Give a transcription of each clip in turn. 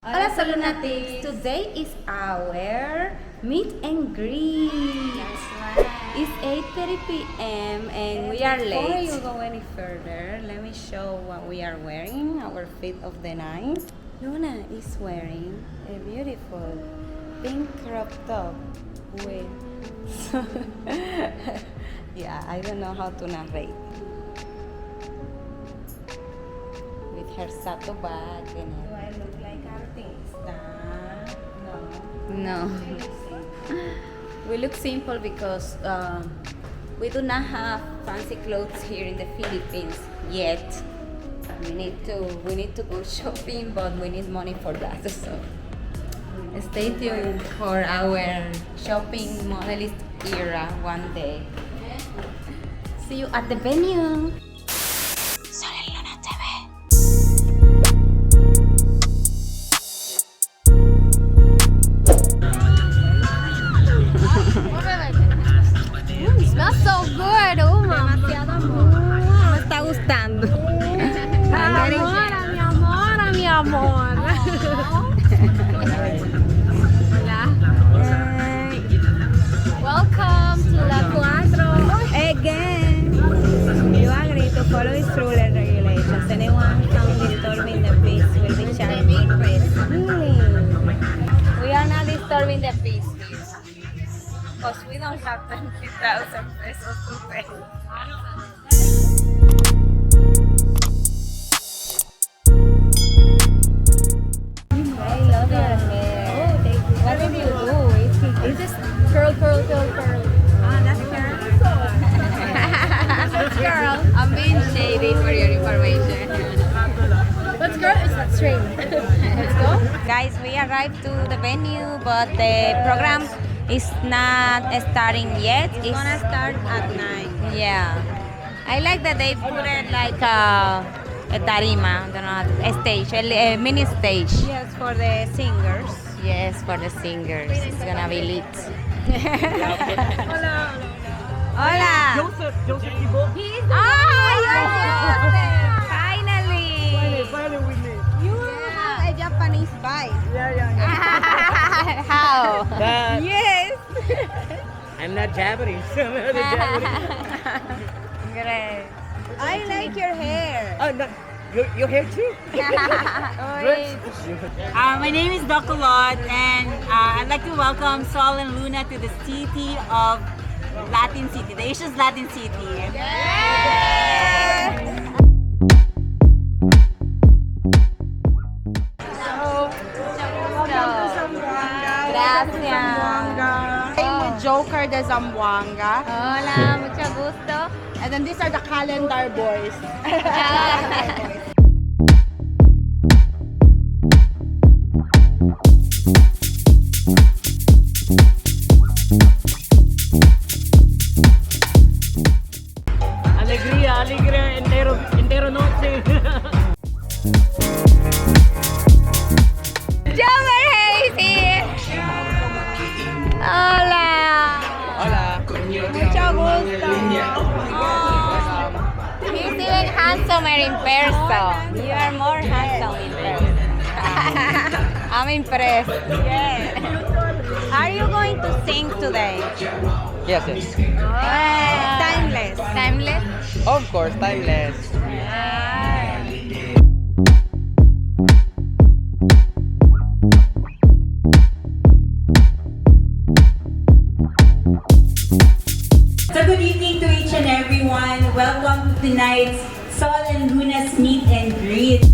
Hola SolLunatics! Today is our meet and greet. That's right. It's 8:30 p.m. and we are late. Before you go any further, let me show what we are wearing, our fit of the night. Luna is wearing a beautiful pink crop top with yeah, I don't know how to narrate. With her sato bag and do I look like artista? No. We look simple because we do not have fancy clothes here in the Philippines yet. We need to go shopping, but we need money for that. So stay tuned for our shopping modelist era one day. See you at the venue. Smells so good. Oh, demasiado amor. Me está gustando. Mi amor. Hola. Welcome to La Cuatro. Again. You agree to follow its rule and regulations. Anyone found disturbing the peace will be charged with prison. We are not disturbing the peace because we don't have 20,000 pesos to pay. I love your hair. Oh, thank you. What did you do? It's just curl. Ah, that's That's curl. I'm being shady for your information. Let's go. It's not straight. Let's go. Guys, we arrived to the venue, but the program is not starting yet. It's gonna start at 9. Yeah. I like that they put it like a tarima, I don't know, a stage, a mini stage. Yes, for the singers. Yes, for the singers. It's gonna be lit. Hola. Hola. Joseph Thibault. Ah, you're Joseph. Finally. Finally we meet. You have a Japanese vibe. Yeah. How? But Yes. I'm not Japanese. I'm not Japanese. Great. I like your hair. Oh, no. Your hair too? Wait. My name is Docolot, and I'd like to welcome Sol and Luna to the city of Latin City, the Asia's Latin City. Gracias. I'm with Joker de Zamboanga. Hola, mucho gusto. And then these are the calendar boys. Alegría, entero noche. Joker is here. Hola. Hola. Mucho gusto. He's even handsomer in person. You are more handsome in person. I'm impressed. Yeah. Are you going to sing today? Yes. Timeless. Timeless? Of course, timeless. So good evening to each and everyone. Welcome to tonight's Sol and Luna's meet and greet.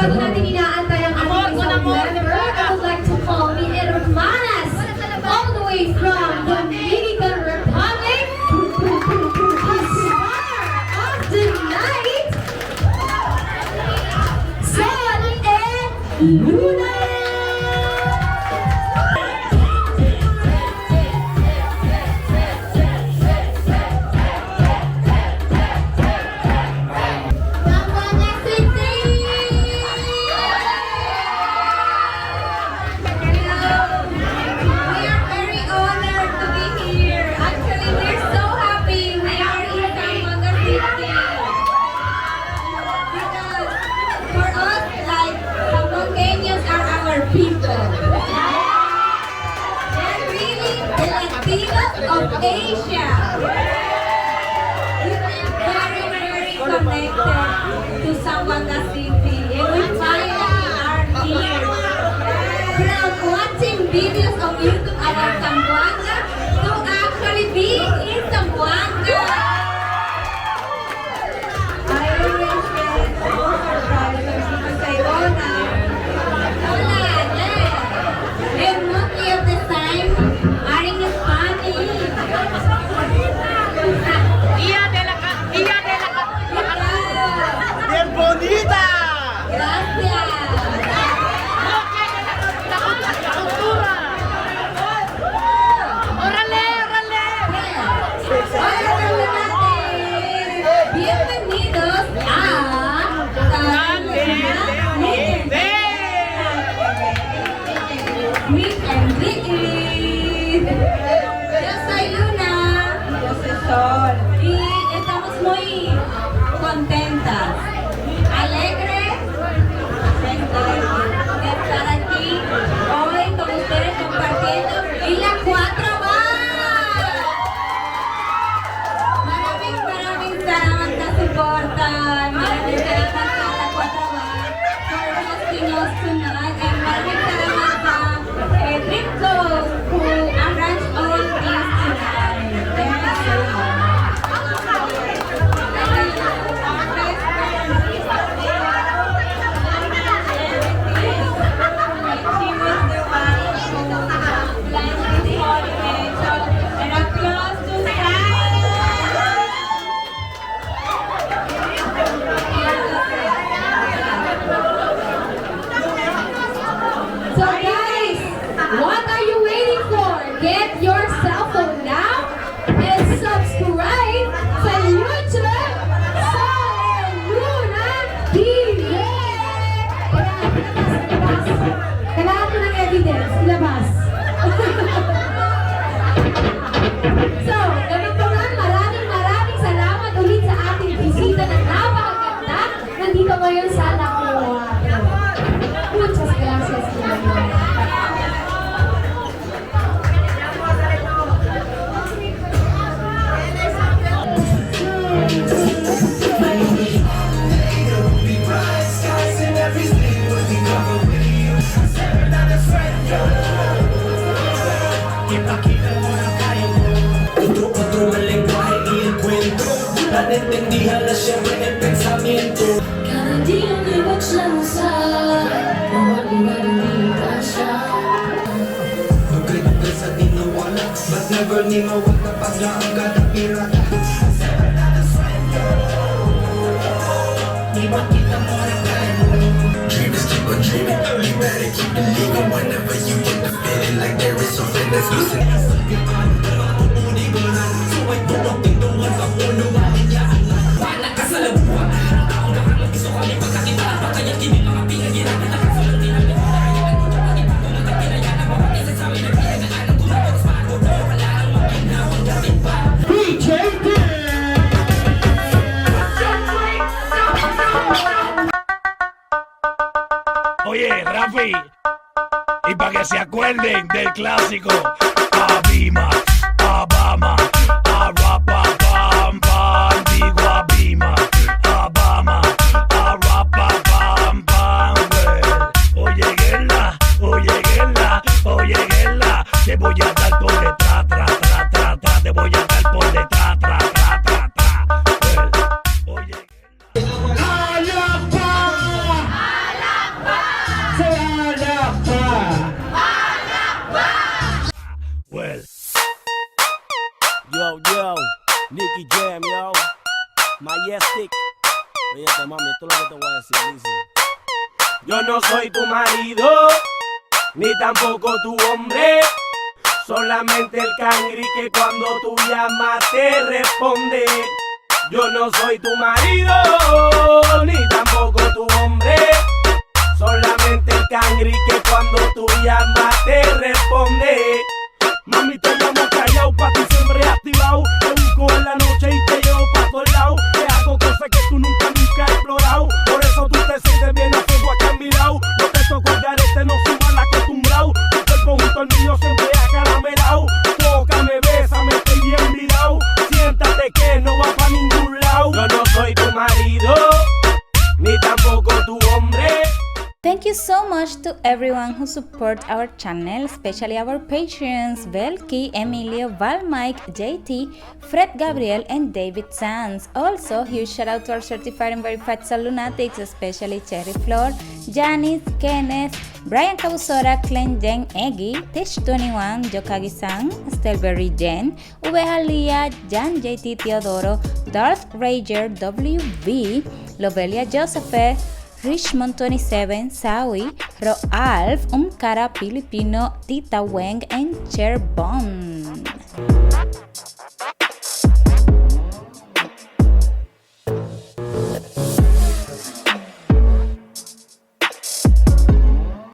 bago natin inaantay ang ating isang member, I would like to call the hermanas all the way from Dominican Republic, the star of the night, Sol and Luna. Of Asia. We are very connected to Zamboanga City, and we finally are here. From watching videos of YouTube about Zamboanga to actually being in Zamboanga. I always get so surprised because I don't know. And mostly of the time, are in Spanish. ¡Bien bonita! Gracias. ¡Órale, órale! Bienvenidos a Meet and Greet. Yo soy Luna. Yo soy Sol. Y estamos muy contentas, alegres, de estar aquí hoy con ustedes compartiendo en la Quatro Bar. Maraming salamat sa suporta. Maraming salamat sa la Quatro Bar for hosting us tonight. And maraming salamat sa Dream Clothes who arranged all this tonight. Thank you so much. So guys, what are you waiting for? Get your cell phone now and subscribe sa YouTube Sol&LunaTV. Kailangan ko ng evidence, ilabas. So, ganito nga, maraming salamat ulit sa ating bisita na napakaganda. Nandito ngayon sa Nakuha. Muchas gracias. Otro el lenguaje y encuentro la entendijan la siempre el pensamiento. Cada día me voy a lanzar por alguna distancia. No creo que sa tinawana, but never ni mawala pag ang kada pirata. Di ba kita mo na kaya? Dreamers keep on dreaming, you better keep believing. Whenever you get the feeling like there is something that's missing. Oye, Rafi, y para que se acuerden del clásico, Abima, Abama, Arapa, Pam, Pam, digo Abima, Abama, Arapa, Pam, Pam, oye, Gela, te voy a dar por detrás, te voy a dar por detrás, oye, así, dice. Yo no soy tu marido, ni tampoco tu hombre. Solamente el cangri que cuando tú llamas te responde. Yo no soy tu marido, ni tampoco tu hombre. Solamente el cangri que cuando tú llamas te responde. Mami, te llamo callao, pa' ti siempre activado. Te busco en la noche y te llevo pa' todos lados. Te hago cosas que tú nunca has explorado. Por eso tú te sientes bien a fuego acá a mi lado. No te toco el garete, no soy mal acostumbrado. Tu cuerpo junto al mío siempre acaramelao. Tócame, bésame, estoy bien virado. Siéntate que no va pa' ningún lado. Yo no soy tu marido, ni tampoco tu hombre. Thank you so much to everyone who support our channel, especially our patrons Belki, Emilio, Val, Mike, JT, Fred Gabriel, and David Sanz. Also, huge shout out to our certified and verified SolLunatics, especially Cherry Flor, Janice, Kenneth, Brian Cabusora, Clen Jen, Eggy, Tish21, Yokagi-san, Stelberry Jen, Ubeja Lia, Jan JT Teodoro, Darth Rager, WV, Lobelia Joseph, Richmond 27, Sawi, Roalf, Cara Filipino, Tita Weng, and Cher Bond.